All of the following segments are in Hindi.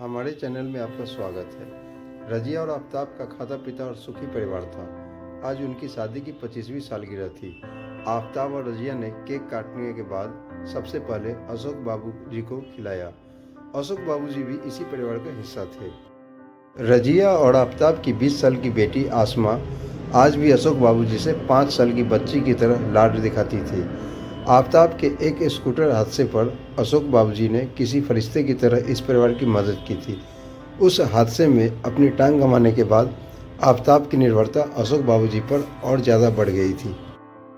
हमारे चैनल में आपका स्वागत है। रजिया और आफ्ताब का खाता पिता और सुखी परिवार था। आज उनकी शादी की 25वीं सालगिरह थी। आफ्ताब और रजिया ने केक काटने के बाद सबसे पहले अशोक बाबू जी को खिलाया। अशोक बाबू जी भी इसी परिवार का हिस्सा थे। रजिया और आफ्ताब की 20 साल की बेटी आसमा आज भी अशोक बाबू जी से 5 साल की बच्ची की तरह लाड दिखाती थी। आफ्ताब के एक स्कूटर हादसे पर अशोक बाबूजी ने किसी फरिश्ते की तरह इस परिवार की मदद की थी। उस हादसे में अपनी टांग गंवाने के बाद आफ्ताब की निर्भरता अशोक बाबूजी पर और ज़्यादा बढ़ गई थी।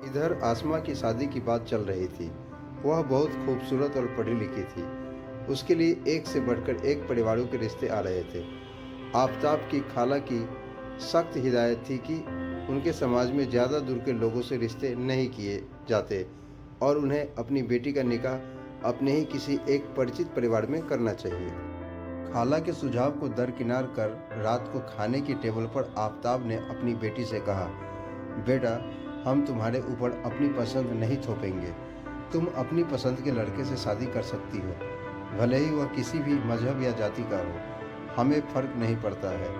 इधर आसमा की शादी की बात चल रही थी। वह बहुत खूबसूरत और पढ़ी लिखी थी। उसके लिए एक से बढ़कर एक परिवारों के रिश्ते आ रहे थे। आफ्ताब की खाला की सख्त हिदायत थी कि उनके समाज में ज़्यादा दूर के लोगों से रिश्ते नहीं किए जाते और उन्हें अपनी बेटी का निकाह अपने ही किसी एक परिचित परिवार में करना चाहिए। खाला के सुझाव को दरकिनार कर रात को खाने की टेबल पर आफ्ताब ने अपनी बेटी से कहा, बेटा, हम तुम्हारे ऊपर अपनी पसंद नहीं थोपेंगे। तुम अपनी पसंद के लड़के से शादी कर सकती हो, भले ही वह किसी भी मजहब या जाति का हो, हमें फर्क नहीं पड़ता है।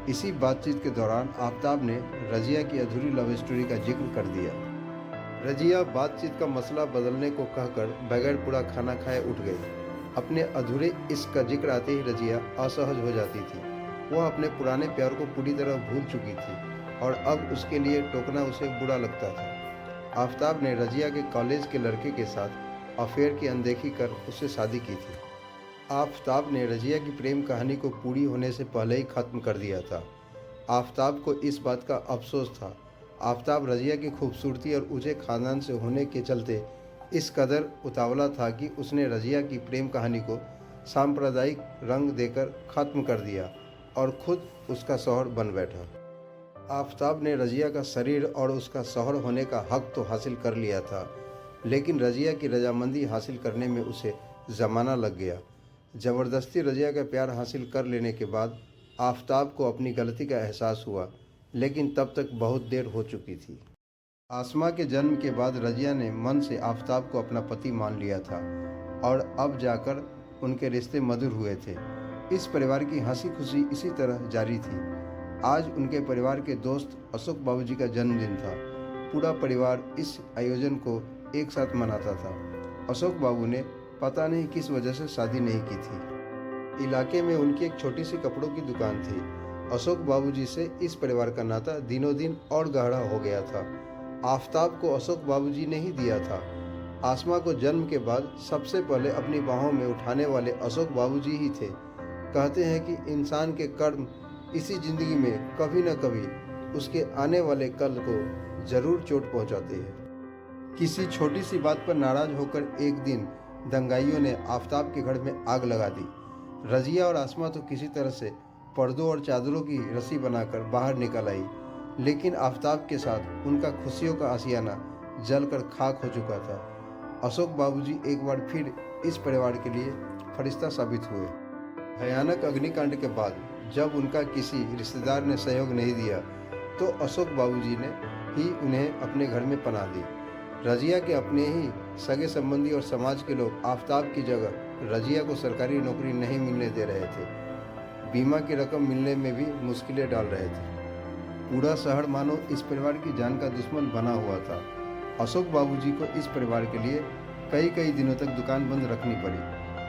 इसी बातचीत के दौरान आफ्ताब ने रजिया की अधूरी लव स्टोरी का जिक्र कर दिया। रजिया बातचीत का मसला बदलने को कहकर बगैर पूरा खाना खाए उठ गई। अपने अधूरे इश्क का जिक्र आते ही रजिया असहज हो जाती थी। वह अपने पुराने प्यार को पूरी तरह भूल चुकी थी और अब उसके लिए टोकना उसे बुरा लगता था। आफ्ताब ने रजिया के कॉलेज के लड़के के साथ अफेयर की अनदेखी कर उससे शादी की थी। आफ्ताब ने रजिया की प्रेम कहानी को पूरी होने से पहले ही खत्म कर दिया था। आफ्ताब को इस बात का अफसोस था। आफ्ताब रजिया की खूबसूरती और ऊंचे खानदान से होने के चलते इस कदर उतावला था कि उसने रजिया की प्रेम कहानी को सांप्रदायिक रंग देकर ख़त्म कर दिया और खुद उसका शौहर बन बैठा। आफ्ताब ने रजिया का शरीर और उसका शौहर होने का हक तो हासिल कर लिया था, लेकिन रजिया की रजामंदी हासिल करने में उसे ज़माना लग गया। ज़बरदस्ती रजिया का प्यार हासिल कर लेने के बाद आफ्ताब को अपनी गलती का एहसास हुआ, लेकिन तब तक बहुत देर हो चुकी थी। आसमा के जन्म के बाद रजिया ने मन से आफ्ताब को अपना पति मान लिया था और अब जाकर उनके रिश्ते मधुर हुए थे। इस परिवार की हंसी खुशी इसी तरह जारी थी। आज उनके परिवार के दोस्त अशोक बाबूजी का जन्मदिन था। पूरा परिवार इस आयोजन को एक साथ मनाता था। अशोक बाबू ने पता नहीं किस वजह से शादी नहीं की थी। इलाके में उनकी एक छोटी सी कपड़ों की दुकान थी। अशोक बाबूजी से इस परिवार का नाता दिनों दिन और गहरा हो गया था। आफ्ताब को अशोक बाबूजी ने ही दिया था। आसमा को जन्म के बाद सबसे पहले अपनी बाहों में उठाने वाले अशोक बाबूजी ही थे। कहते हैं कि इंसान के कर्म इसी जिंदगी में कभी न कभी उसके आने वाले कल को जरूर चोट पहुंचाते हैं। किसी छोटी सी बात पर नाराज होकर एक दिन दंगाइयों ने आफ्ताब के घर में आग लगा दी। रजिया और आसमा तो किसी तरह से पर्दों और चादरों की रस्सी बनाकर बाहर निकल आई, लेकिन आफ्ताब के साथ उनका खुशियों का आशियाना जलकर खाक हो चुका था। अशोक बाबूजी एक बार फिर इस परिवार के लिए फरिश्ता साबित हुए। भयानक अग्निकांड के बाद जब उनका किसी रिश्तेदार ने सहयोग नहीं दिया तो अशोक बाबूजी ने ही उन्हें अपने घर में पनाह दी। रजिया के अपने ही सगे संबंधी और समाज के लोग आफ्ताब की जगह रजिया को सरकारी नौकरी नहीं मिलने दे रहे थे। बीमा की रकम मिलने में भी मुश्किलें डाल रहे थे। पूरा शहर मानो इस परिवार की जान का दुश्मन बना हुआ था। अशोक बाबूजी को इस परिवार के लिए कई दिनों तक दुकान बंद रखनी पड़ी।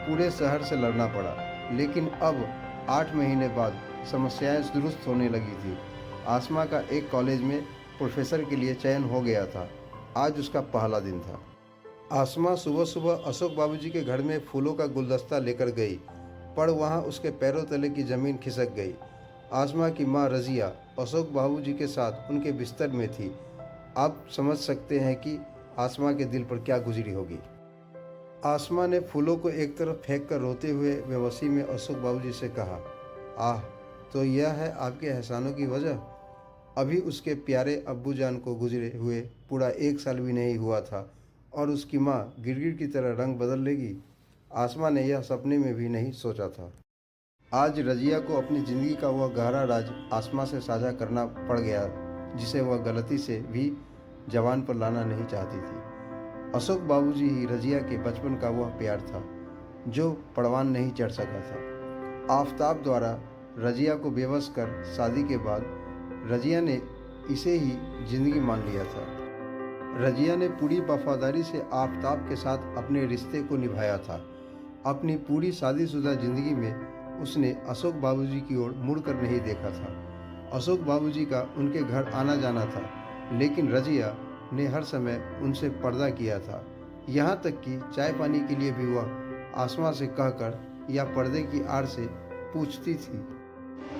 पूरे शहर से लड़ना पड़ा, लेकिन अब 8 महीने बाद समस्याएं दुरुस्त होने लगी थी। आसमा का एक कॉलेज में प्रोफेसर के लिए चयन हो गया था। आज उसका पहला दिन था। आसमा सुबह सुबह अशोक बाबूजी के घर में फूलों का गुलदस्ता लेकर गई, पर वहाँ उसके पैरों तले की ज़मीन खिसक गई। आसमा की माँ रजिया अशोक बाबूजी के साथ उनके बिस्तर में थी। आप समझ सकते हैं कि आसमा के दिल पर क्या गुजरी होगी। आसमा ने फूलों को एक तरफ फेंक कर रोते हुए बेबसी में अशोक बाबूजी से कहा, आह, तो यह है आपके एहसानों की वजह। अभी उसके प्यारे अब्बूजान को गुजरे हुए पूरा 1 साल भी नहीं हुआ था और उसकी माँ गिरगिट की तरह रंग बदल लेगी। आसमा ने यह सपने में भी नहीं सोचा था। आज रजिया को अपनी ज़िंदगी का वह गहरा राज आसमा से साझा करना पड़ गया, जिसे वह गलती से भी जबान पर लाना नहीं चाहती थी। अशोक बाबूजी ही रजिया के बचपन का वह प्यार था जो परवान नहीं चढ़ सका था। आफताब द्वारा रजिया को बेबस कर शादी के बाद रजिया ने इसे ही जिंदगी मान लिया था। रजिया ने पूरी वफादारी से आफताब के साथ अपने रिश्ते को निभाया था। अपनी पूरी शादीशुदा जिंदगी में उसने अशोक बाबूजी की ओर मुड़कर नहीं देखा था। अशोक बाबूजी का उनके घर आना जाना था, लेकिन रजिया ने हर समय उनसे पर्दा किया था। यहाँ तक कि चाय पानी के लिए भी वह आसमा से कहकर या पर्दे की आड़ से पूछती थी।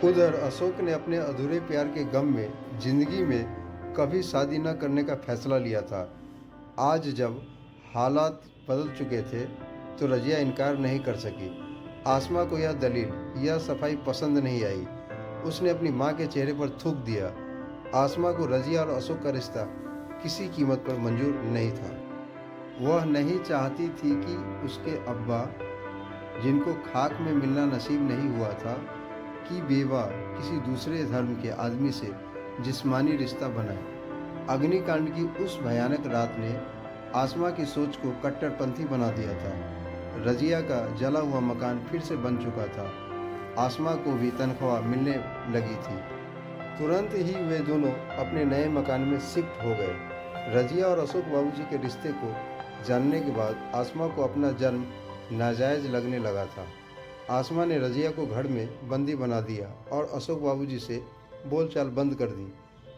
उधर अशोक ने अपने अधूरे प्यार के गम में जिंदगी में कभी शादी न करने का फैसला लिया था। आज जब हालात बदल चुके थे तो रजिया इनकार नहीं कर सकी। आसमा को यह दलील, यह सफाई पसंद नहीं आई। उसने अपनी माँ के चेहरे पर थूक दिया। आसमा को रजिया और अशोक का रिश्ता किसी कीमत पर मंजूर नहीं था। वह नहीं चाहती थी कि उसके अब्बा, जिनको खाक में मिलना नसीब नहीं हुआ था, कि बेवा किसी दूसरे धर्म के आदमी से जिस्मानी रिश्ता बनाए। अग्निकांड की उस भयानक रात ने आसमा की सोच को कट्टरपंथी बना दिया था। रजिया का जला हुआ मकान फिर से बन चुका था। आसमा को भी तनख्वाह मिलने लगी थी। तुरंत ही वे दोनों अपने नए मकान में शिफ्ट हो गए। रजिया और अशोक बाबूजी के रिश्ते को जानने के बाद आसमा को अपना जन्म नाजायज़ लगने लगा था। आसमा ने रजिया को घर में बंदी बना दिया और अशोक बाबूजी से बोलचाल बंद कर दी।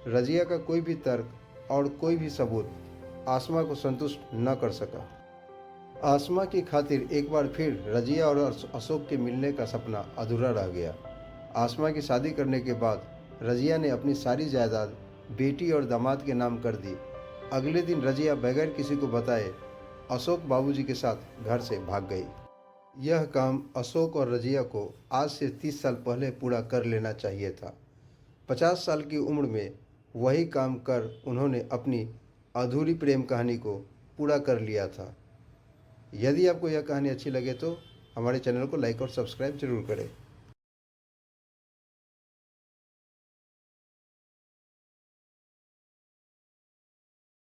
रजिया का कोई भी तर्क और कोई भी सबूत आसमा को संतुष्ट न कर सका। आसमा की खातिर एक बार फिर रजिया और अशोक के मिलने का सपना अधूरा रह गया। आसमा की शादी करने के बाद रजिया ने अपनी सारी जायदाद बेटी और दामाद के नाम कर दी। अगले दिन रजिया बगैर किसी को बताए अशोक बाबूजी के साथ घर से भाग गई। यह काम अशोक और रजिया को आज से 30 साल पहले पूरा कर लेना चाहिए था। 50 साल की उम्र में वही काम कर उन्होंने अपनी अधूरी प्रेम कहानी को पूरा कर लिया था। यदि आपको यह कहानी अच्छी लगे तो हमारे चैनल को लाइक और सब्सक्राइब जरूर करें।